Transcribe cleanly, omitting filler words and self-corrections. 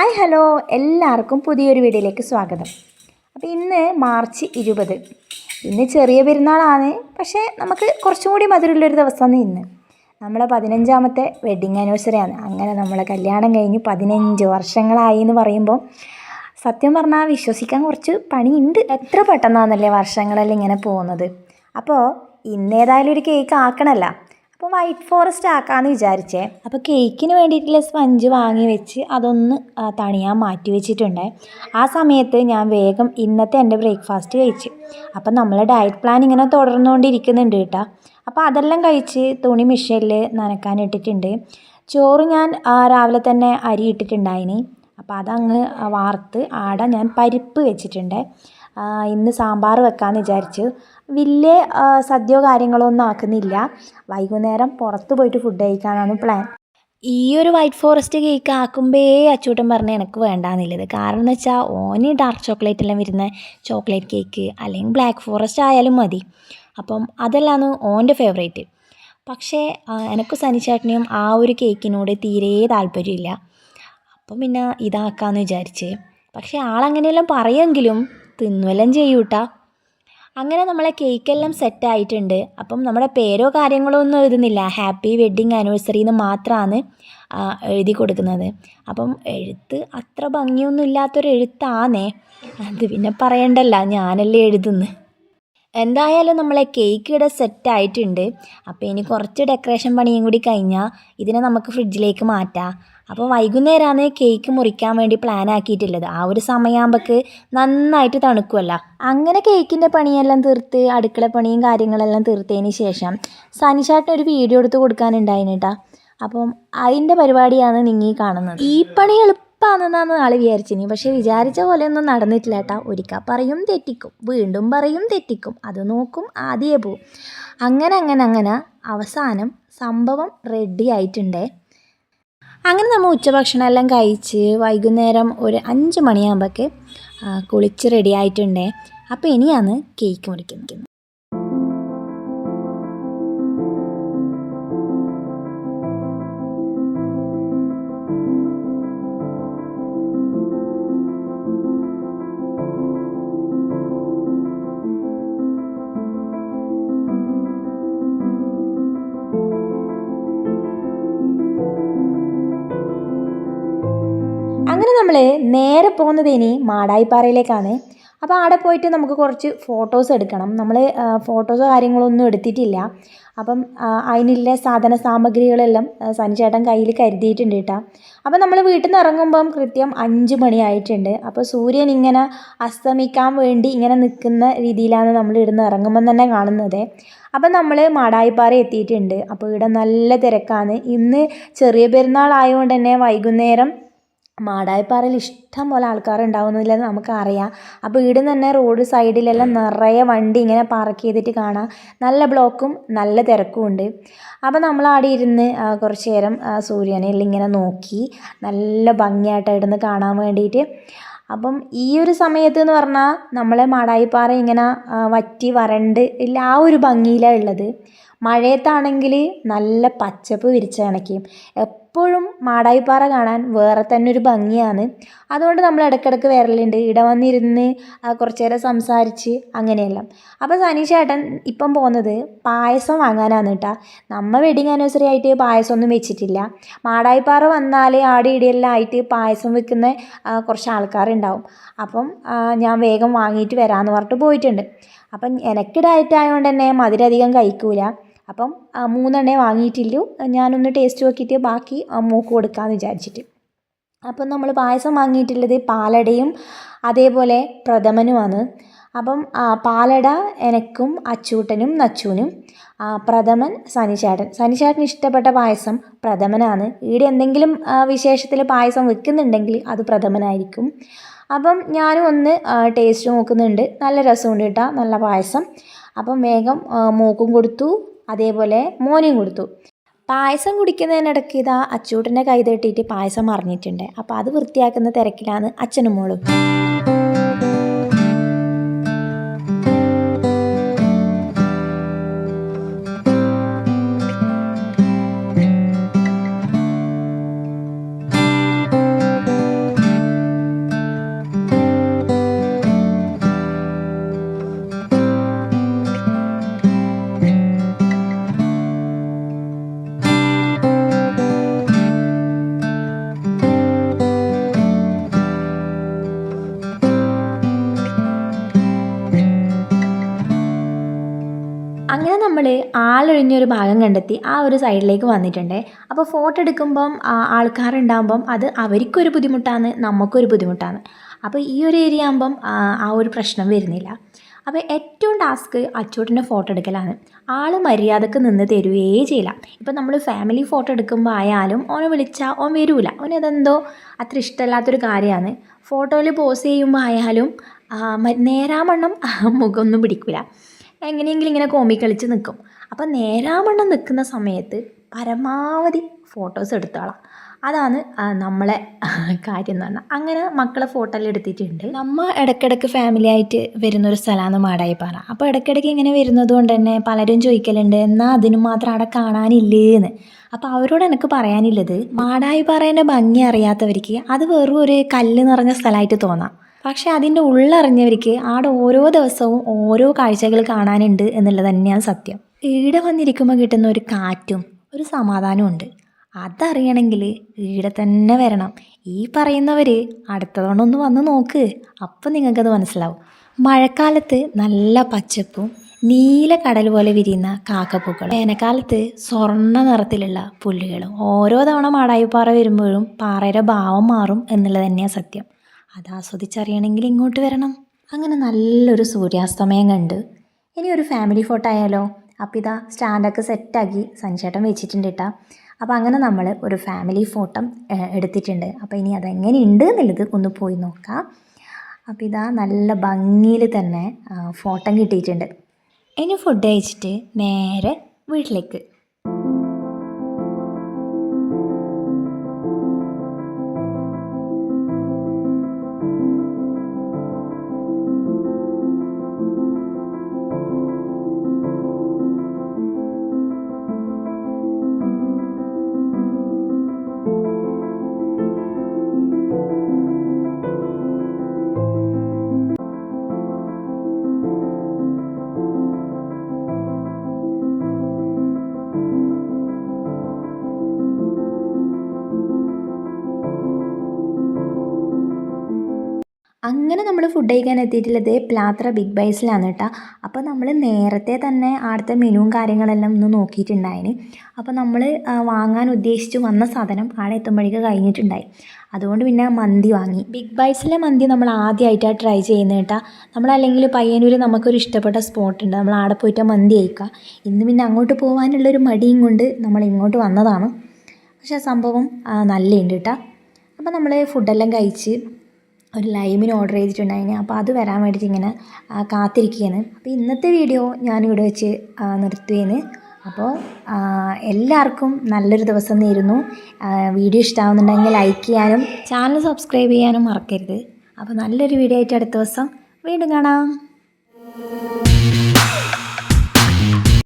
Hi hello എല്ലാവർക്കും പുതിയൊരു വീഡിയോയിലേക്ക് സ്വാഗതം. അപ്പോൾ ഇന്ന് മാർച്ച് 20. ഇന്ന് ചെറിയ പെരുന്നാളാണ്, പക്ഷേ നമുക്ക് കുറച്ചും കൂടി മധുരമുള്ളൊരു ദിവസമാണ് ഇന്ന്. നമ്മളെ 15ാമത്തെ വെഡ്ഡിങ് ആനിവേഴ്സറിയാണ്. അങ്ങനെ നമ്മളെ കല്യാണം കഴിഞ്ഞ് 15 വർഷങ്ങളായി എന്ന് പറയുമ്പോൾ സത്യം പറഞ്ഞാൽ വിശ്വസിക്കാൻ കുറച്ച് പണിയുണ്ട്. എത്ര പെട്ടെന്നാണെന്നല്ലേ വർഷങ്ങളെല്ലാം ഇങ്ങനെ പോകുന്നത്. അപ്പോൾ ഇന്നേതായാലും ഒരു കേക്ക് ആക്കണമല്ലോ. അപ്പോൾ വൈറ്റ് ഫോറസ്റ്റ് ആക്കാമെന്ന് വിചാരിച്ചേ. അപ്പോൾ കേക്കിന് വേണ്ടിയിട്ടുള്ള സ്പഞ്ച് വാങ്ങി വെച്ച് അതൊന്ന് തണിയാൻ മാറ്റി വെച്ചിട്ടുണ്ട്. ആ സമയത്ത് ഞാൻ വേഗം ഇന്നത്തെ എൻ്റെ ബ്രേക്ക്ഫാസ്റ്റ് കഴിച്ചു. അപ്പം നമ്മൾ ഡയറ്റ് പ്ലാൻ ഇങ്ങനെ തുടർന്നുകൊണ്ടിരിക്കുന്നുണ്ട് കേട്ടോ. അപ്പോൾ അതെല്ലാം കഴിച്ച് തുണി മെഷീനിൽ നനക്കാൻ ഇട്ടിട്ടുണ്ട്. ചോറ് ഞാൻ രാവിലെ തന്നെ അരി ഇട്ടിട്ടുണ്ടായിന്. അപ്പോൾ അതങ്ങ് വാർത്ത് ആടെ ഞാൻ പരിപ്പ് വെച്ചിട്ടുണ്ട്. ഇന്ന് സാമ്പാർ വെക്കാമെന്ന് വിചാരിച്ചു. വലിയ സദ്യയോ കാര്യങ്ങളോ ഒന്നും ആക്കുന്നില്ല. വൈകുന്നേരം പുറത്ത് പോയിട്ട് ഫുഡ് കഴിക്കാനാണ് പ്ലാൻ. ഈ ഒരു വൈറ്റ് ഫോറസ്റ്റ് കേക്ക് ആക്കുമ്പേ അച്ചൂട്ടൻ പറഞ്ഞ് എനിക്ക് വേണ്ടാന്നുള്ളത്. കാരണം എന്ന് വെച്ചാൽ ഓന് ഡാർക്ക് ചോക്ലേറ്റ് എല്ലാം വരുന്ന ചോക്ലേറ്റ് കേക്ക് അല്ലെങ്കിൽ ബ്ലാക്ക് ഫോറസ്റ്റ് ആയാലും മതി. അപ്പം അതെല്ലാമാണ് ഓൻ്റെ ഫേവറേറ്റ്. പക്ഷേ എനിക്ക് സനിച്ചേട്ടനെയും ആ ഒരു കേക്കിനോട് തീരെ താല്പര്യമില്ല. അപ്പം പിന്നെ ഇതാക്കാമെന്ന് വിചാരിച്ച്. പക്ഷേ ആളങ്ങനെയെല്ലാം പറയുമെങ്കിലും തിന്നുവെല്ലാം ചെയ്യൂട്ടാ. അങ്ങനെ നമ്മളെ കേക്കെല്ലാം സെറ്റായിട്ടുണ്ട്. അപ്പം നമ്മുടെ പേരോ കാര്യങ്ങളോ ഒന്നും എഴുതുന്നില്ല. ഹാപ്പി വെഡ്ഡിങ് ആനിവേഴ്സറി എന്ന് മാത്രമാണ് എഴുതി കൊടുക്കുന്നത്. അപ്പം എഴുത്ത് അത്ര ഭംഗിയൊന്നും ഇല്ലാത്തൊരു എഴുത്താണേ. അത് പിന്നെ പറയണ്ടല്ലോ, ഞാനല്ലേ എഴുതുന്നത്. എന്തായാലും നമ്മളെ കേക്ക് ഇവിടെ സെറ്റായിട്ടുണ്ട്. അപ്പോൾ ഇനി കുറച്ച് ഡെക്കറേഷൻ പണിയും കൂടി കഴിഞ്ഞാൽ ഇതിനെ നമുക്ക് ഫ്രിഡ്ജിലേക്ക് മാറ്റാം. അപ്പോൾ വൈകുന്നേരമാണ് കേക്ക് മുറിക്കാൻ വേണ്ടി പ്ലാൻ ആക്കിയിട്ടുള്ളത്. ആ ഒരു സമയമാകുമ്പോൾക്ക് നന്നായിട്ട് തണുക്കുമല്ലോ. അങ്ങനെ കേക്കിൻ്റെ പണിയെല്ലാം തീർത്ത് അടുക്കള പണിയും കാര്യങ്ങളെല്ലാം തീർത്തതിന് ശേഷം സനിച്ചേട്ടന് ഒരു വീഡിയോ എടുത്ത് കൊടുക്കാനുണ്ടായിന് കേട്ടോ. അപ്പം അതിൻ്റെ പരിപാടിയാണ് നിങ്ങൾ കാണുന്നത്. ഈ പണി എളുപ്പമാണെന്നാണ് ആൾ വിചാരിച്ചിനി. പക്ഷേ വിചാരിച്ച പോലെയൊന്നും നടന്നിട്ടില്ല കേട്ടോ. ഒരിക്കൽ പറയും തെറ്റിക്കും, വീണ്ടും പറയും തെറ്റിക്കും, അത് നോക്കും ആദ്യമേ പോവും. അങ്ങനെ അവസാനം സംഭവം റെഡി ആയിട്ടുണ്ടേ. അങ്ങനെ നമ്മൾ ഉച്ചഭക്ഷണം എല്ലാം കഴിച്ച് വൈകുന്നേരം ഒരു 5 മണിയാകുമ്പോഴേക്ക് കുളിച്ച് റെഡി ആയിട്ടുണ്ടേ. അപ്പോൾ ഇനിയാണ് കേക്ക് മുറിക്കുന്നത്. അങ്ങനെ നമ്മൾ നേരെ പോകുന്നത് ഇനി മാടായിപ്പാറയിലേക്കാണ്. അപ്പോൾ അവിടെ പോയിട്ട് നമുക്ക് കുറച്ച് ഫോട്ടോസ് എടുക്കണം. നമ്മൾ ഫോട്ടോസോ കാര്യങ്ങളൊന്നും എടുത്തിട്ടില്ല. അപ്പം അതിനുള്ള സാധന സാമഗ്രികളെല്ലാം സനിച്ചേട്ടൻ കയ്യിൽ കരുതിയിട്ടുണ്ട് കേട്ടോ. അപ്പോൾ നമ്മൾ വീട്ടിൽ നിന്ന് ഇറങ്ങുമ്പം കൃത്യം 5 മണിയായിട്ടുണ്ട്. അപ്പോൾ സൂര്യൻ ഇങ്ങനെ അസ്തമിക്കാൻ വേണ്ടി ഇങ്ങനെ നിൽക്കുന്ന രീതിയിലാണ് നമ്മൾ ഇവിടുന്ന് ഇറങ്ങുമ്പം തന്നെ കാണുന്നത്. അപ്പം നമ്മൾ മാടായിപ്പാറ എത്തിയിട്ടുണ്ട്. അപ്പോൾ ഇവിടെ നല്ല തിരക്കാണ്. ഇന്ന് ചെറിയ പെരുന്നാളായതുകൊണ്ട് തന്നെ വൈകുന്നേരം മാടായിപ്പാറയിൽ ഇഷ്ടം പോലെ ആൾക്കാരുണ്ടാവുന്നില്ലെന്ന് നമുക്കറിയാം. അപ്പോൾ ഇവിടെ തന്നെ റോഡ് സൈഡിലെല്ലാം നിറയെ വണ്ടി ഇങ്ങനെ പാർക്ക് ചെയ്തിട്ട് കാണാം. നല്ല ബ്ലോക്കും നല്ല തിരക്കും ഉണ്ട്. അപ്പോൾ നമ്മൾ അവിടെ ഇരുന്ന് കുറച്ച് നേരം സൂര്യനെല്ലാം ഇങ്ങനെ നോക്കി നല്ല ഭംഗിയായിട്ട് ഇവിടുന്ന് കാണാൻ വേണ്ടിയിട്ട്. അപ്പം ഈ ഒരു സമയത്ത് എന്ന് പറഞ്ഞാൽ നമ്മളെ മാടായിപ്പാറ ഇങ്ങനെ വറ്റി വരണ്ട് ഇല്ല ആ ഒരു ഭംഗിയിലാണ് ഉള്ളത്. മഴയത്താണെങ്കിൽ നല്ല പച്ചപ്പ് വിരിച്ച കണക്കും. എപ്പോഴും മാടായിപ്പാറ കാണാൻ വേറെ തന്നെ ഒരു ഭംഗിയാണ്. അതുകൊണ്ട് നമ്മൾ ഇടയ്ക്കിടയ്ക്ക് വരലുണ്ട്. ഇവിടെ വന്നിരുന്ന് കുറച്ച് നേരം സംസാരിച്ച് അങ്ങനെയെല്ലാം. അപ്പോൾ സനീഷേട്ടൻ ഇപ്പം പോകുന്നത് പായസം വാങ്ങാനാണ് കേട്ടോ. നമ്മൾ വെഡിങ് ആനിവേഴ്സറി ആയിട്ട് പായസമൊന്നും വെച്ചിട്ടില്ല. മാടായിപ്പാറ വന്നാൽ ആടെ ഇടിയെല്ലാം ആയിട്ട് പായസം വെക്കുന്ന കുറച്ച് ആൾക്കാരുണ്ടാവും. അപ്പം ഞാൻ വേഗം വാങ്ങിയിട്ട് വരാമെന്ന് പറഞ്ഞിട്ട് പോയിട്ടുണ്ട്. അപ്പം എനിക്ക് ഡയറ്റ് ആയതുകൊണ്ട് തന്നെ മധുരം അധികം കഴിക്കൂല. അപ്പം 3 വാങ്ങിയിട്ടില്ലു. ഞാനൊന്ന് ടേസ്റ്റ് നോക്കിയിട്ട് ബാക്കി മൂക്ക് കൊടുക്കാമെന്ന് വിചാരിച്ചിട്ട്. അപ്പം നമ്മൾ പായസം വാങ്ങിയിട്ടുള്ളത് പാലടയും അതേപോലെ പ്രഥമനുമാണ്. അപ്പം പാലട എനക്കും അച്ചൂട്ടനും നച്ചൂനും, പ്രഥമൻ സനിച്ചേട്ടന് ഇഷ്ടപ്പെട്ട പായസം പ്രഥമനാണ്. ഇവിടെ എന്തെങ്കിലും വിശേഷത്തിൽ പായസം വെക്കുന്നുണ്ടെങ്കിൽ അത് പ്രഥമനായിരിക്കും. അപ്പം ഞാനും ഒന്ന് ടേസ്റ്റ് നോക്കുന്നുണ്ട്. നല്ല രസമുണ്ട് കേട്ടോ, നല്ല പായസം. അപ്പം വേഗം മൂക്കും കൊടുത്തു, അതേപോലെ മോനും കൊടുത്തു. പായസം കുടിക്കുന്നതിനിടയ്ക്ക് ഇതാ അച്ചൂട്ടൻ്റെ കൈ തട്ടിയിട്ട് പായസം മറിഞ്ഞിട്ടുണ്ട്. അപ്പോൾ അത് വൃത്തിയാക്കുന്ന തിരക്കിലാണ് അച്ഛനും മോളും. നമ്മൾ ആളൊഴിഞ്ഞൊരു ഭാഗം കണ്ടെത്തി ആ ഒരു സൈഡിലേക്ക് വന്നിട്ടുണ്ട്. അപ്പോൾ ഫോട്ടോ എടുക്കുമ്പം ആൾക്കാരുണ്ടാകുമ്പം അത് അവർക്കൊരു ബുദ്ധിമുട്ടാണ്, നമുക്കൊരു ബുദ്ധിമുട്ടാണ്. അപ്പോൾ ഈ ഒരു ഏരിയ ആകുമ്പം ആ ഒരു പ്രശ്നം വരുന്നില്ല. അപ്പോൾ ഏറ്റവും ടാസ്ക് അച്ചൂട്ടിൻ്റെ ഫോട്ടോ എടുക്കലാണ്. ആൾ മര്യാദക്ക് നിന്ന് തരുകയേ ചെയ്യില്ല. ഇപ്പം നമ്മൾ ഫാമിലി ഫോട്ടോ എടുക്കുമ്പോൾ ആയാലും ഓനെ വിളിച്ചാൽ ഓൻ വരില്ല. ഓനതെന്തോ അത്ര ഇഷ്ടമല്ലാത്തൊരു കാര്യമാണ്. ഫോട്ടോയിൽ പോസ് ചെയ്യുമ്പോൾ ആയാലും നേരാവണ്ണം മുഖമൊന്നും പിടിക്കില്ല. എങ്ങനെയെങ്കിലും ഇങ്ങനെ കോമിക്കളിച്ച് നിൽക്കും. അപ്പം നേരാവണ്ണം നിൽക്കുന്ന സമയത്ത് പരമാവധി ഫോട്ടോസ് എടുത്തോളാം. അതാണ് നമ്മളെ കാര്യം എന്ന് പറഞ്ഞാൽ. അങ്ങനെ മക്കളെ ഫോട്ടോ എല്ലാം എടുത്തിട്ടുണ്ട്. നമ്മൾ ഇടയ്ക്കിടയ്ക്ക് ഫാമിലി ആയിട്ട് വരുന്നൊരു സ്ഥലമാണ് മാടായിപ്പാറ. അപ്പോൾ ഇടയ്ക്കിടയ്ക്ക് ഇങ്ങനെ വരുന്നത് കൊണ്ട് തന്നെ പലരും ചോദിക്കലുണ്ട് എന്നാൽ അതിന് മാത്രം അവിടെ കാണാനില്ലേന്ന്. അപ്പോൾ അവരോട് എനിക്ക് പറയാനുള്ളത്, മാടായിപ്പാറേൻ്റെ ഭംഗി അറിയാത്തവർക്ക് അത് വെറും ഒരു കല്ല് നിറഞ്ഞ സ്ഥലമായിട്ട് തോന്നാം. പക്ഷേ അതിൻ്റെ ഉള്ളറിഞ്ഞവർക്ക് അവിടെ ഓരോ ദിവസവും ഓരോ കാഴ്ചകൾ കാണാനുണ്ട് എന്നുള്ളത് തന്നെയാണ് സത്യം. ഈടെ വന്നിരിക്കുമ്പോൾ കിട്ടുന്ന ഒരു കാറ്റും ഒരു സമാധാനവും ഉണ്ട്. അതറിയണമെങ്കിൽ ഈടെ തന്നെ വരണം. ഈ പറയുന്നവർ അടുത്തതോണൊന്ന് വന്ന് നോക്ക്, അപ്പം നിങ്ങൾക്കത് മനസ്സിലാവും. മഴക്കാലത്ത് നല്ല പച്ചപ്പും നീല കടൽ പോലെ വിരിയുന്ന കാക്കപ്പൂക്കളും, വേനൽക്കാലത്ത് സ്വർണ്ണ നിറത്തിലുള്ള പുല്ലുകളും. ഓരോ തവണ മാടായിപ്പാറ വരുമ്പോഴും പാറയുടെ ഭാവം മാറും എന്നുള്ളത് തന്നെയാണ് സത്യം. അത് ആസ്വദിച്ചറിയണമെങ്കിൽ ഇങ്ങോട്ട് വരണം. അങ്ങനെ നല്ലൊരു സൂര്യാസ്തമയം കണ്ട് ഇനി ഒരു ഫാമിലി ഫോട്ടോ ആയാലോ. അപ്പോൾ ഇതാ സ്റ്റാൻഡൊക്കെ സെറ്റാക്കി സഞ്ചേട്ടൻ വെച്ചിട്ടുണ്ട് കേട്ടോ. അപ്പോൾ അങ്ങനെ നമ്മൾ ഒരു ഫാമിലി ഫോട്ടോ എടുത്തിട്ടുണ്ട്. അപ്പോൾ ഇനി അതെങ്ങനെയുണ്ട് എന്നുള്ളത് ഒന്ന് പോയി നോക്കാം. അപ്പോൾ ഇതാ നല്ല ഭംഗിയിൽ തന്നെ ഫോട്ടോ കിട്ടിയിട്ടുണ്ട്. ഇനി ഫുഡ് കഴിച്ചിട്ട് നേരെ വീട്ടിലേക്ക്. അങ്ങനെ നമ്മൾ ഫുഡ് കഴിക്കാൻ എത്തിയിട്ടുള്ളത് പ്ലാത്ര ബിഗ് ബൈസിലാണ് കേട്ടോ. അപ്പോൾ നമ്മൾ നേരത്തെ തന്നെ അവിടുത്തെ മെനുവും കാര്യങ്ങളെല്ലാം ഒന്ന് നോക്കിയിട്ടുണ്ടായിന്. അപ്പോൾ നമ്മൾ വാങ്ങാൻ ഉദ്ദേശിച്ച് വന്ന സാധനം അവിടെ എത്തുമ്പോഴേക്ക് കഴിഞ്ഞിട്ടുണ്ടായി. അതുകൊണ്ട് പിന്നെ മന്തി വാങ്ങി. ബിഗ് ബൈസിലെ മന്തി നമ്മൾ ആദ്യമായിട്ടാണ് ട്രൈ ചെയ്യുന്നത് കേട്ടോ. നമ്മളല്ലെങ്കിൽ പയ്യന്നൂർ നമുക്കൊരു ഇഷ്ടപ്പെട്ട സ്പോട്ടുണ്ട്, നമ്മൾ അവിടെ പോയിട്ട് മന്തി കഴിക്കുക. ഇന്ന് പിന്നെ അങ്ങോട്ട് പോകാനുള്ളൊരു മടിയും കൊണ്ട് നമ്മൾ ഇങ്ങോട്ട് വന്നതാണ്. പക്ഷേ സംഭവം നല്ലുണ്ട് കേട്ടോ. അപ്പോൾ നമ്മൾ ഫുഡെല്ലാം കഴിച്ച് ഒരു ലൈമിന് ഓർഡർ ചെയ്തിട്ടുണ്ടായിന്. അപ്പോൾ അത് വരാൻ വേണ്ടിയിട്ട് ഇങ്ങനെ കാത്തിരിക്കുകയാണ്. അപ്പോൾ ഇന്നത്തെ വീഡിയോ ഞാനിവിടെ വെച്ച് നിർത്തുകയാണ്. അപ്പോൾ എല്ലാവർക്കും നല്ലൊരു ദിവസം നേരുന്നു. വീഡിയോ ഇഷ്ടമാവുന്നുണ്ടെങ്കിൽ ലൈക്ക് ചെയ്യാനും ചാനൽ സബ്സ്ക്രൈബ് ചെയ്യാനും മറക്കരുത്. അപ്പോൾ നല്ലൊരു വീഡിയോ ആയിട്ട് അടുത്ത ദിവസം വീണ്ടും കാണാം.